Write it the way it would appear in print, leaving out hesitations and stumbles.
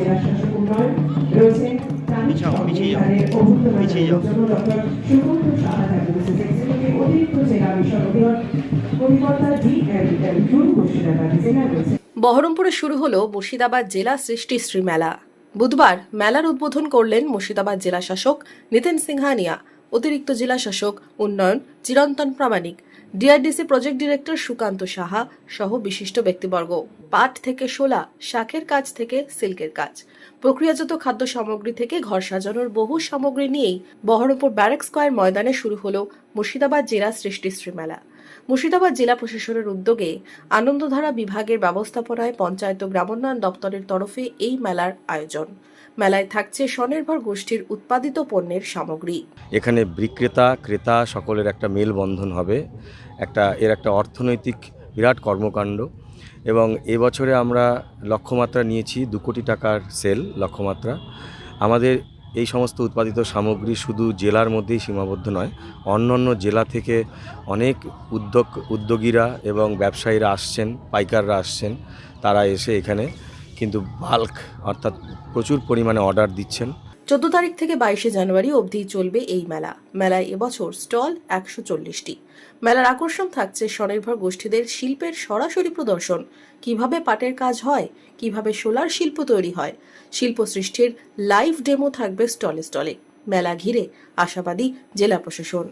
জেলা শাসক উন্নয়ন রয়েছেন ডক্টর সুকান্ত সাহা অতিরিক্ত জেলা মিশন অধিকর্তা মুর্শিদাবাদ জেলা রয়েছে। বহরমপুরে শুরু হলো মুর্শিদাবাদ জেলা সৃষ্টিশ্রী মেলা। বুধবার মেলার উদ্বোধন করলেন মুর্শিদাবাদ জেলা শাসক নিতিন সিংহানিয়া, অতিরিক্ত জেলা শাসক উন্নয়ন Chirantan Pramanik, DRDC project director Sukanta Saha সহ বিশিষ্ট ব্যক্তিবর্গ। পাট থেকে শোলা, শাকের কাজ থেকে সিল্কের কাজ, প্রক্রিয়াজাত খাদ্য সামগ্রী থেকে ঘর সাজানোর বহু সামগ্রী নিয়েই বহরমপুর ব্যারাক স্কয়ার ময়দানে শুরু হলো মুর্শিদাবাদ জেলা সৃষ্টিশ্রী মেলা। মুর্শিদাবাদ জেলা প্রশাসনের উদ্যোগে আনন্দধারা বিভাগের ব্যবস্থাপনায় পঞ্চায়েত ও গ্রামোন্নয়ন দপ্তরের তরফে এই মেলার আয়োজন। মেলায় থাকছে স্বনির্ভর গোষ্ঠীর উৎপাদিত পণ্যের সামগ্রী। এখানে বিক্রেতা ক্রেতা সকলের একটা মেলবন্ধন হবে, এর একটা অর্থনৈতিক বিরাট কর্মকাণ্ড। এবং এবছরে আমরা লক্ষ্যমাত্রা নিয়েছি 2 কোটি টাকার সেল লক্ষ্যমাত্রা। আমাদের এই সমস্ত উৎপাদিত সামগ্রী শুধু জেলার মধ্যেই সীমাবদ্ধ নয়, অন্যান্য জেলা থেকে অনেক উদ্যোগীরা এবং ব্যবসায়ীরা আসছেন, পাইকাররা আসছেন। তারা এসে এখানে কিন্তু বাল্ক অর্থাৎ প্রচুর পরিমাণে অর্ডার দিচ্ছেন। 14 তারিখ থেকে 22 জানুয়ারি অবধি চলবে এই মেলা। মেলায় এবছর স্টল 140টি। মেলার আকর্ষণ থাকছে স্বনির্ভর গোষ্ঠীদের শিল্পের সরাসরি প্রদর্শন, কিভাবে পাটের কাজ হয়, কিভাবে সোলার শিল্প তৈরি হয়, শিল্প সৃষ্টির লাইভ ডেমো থাকবে স্টলে স্টলে। মেলা ঘিরে আশাবাদী জেলা প্রশাসন।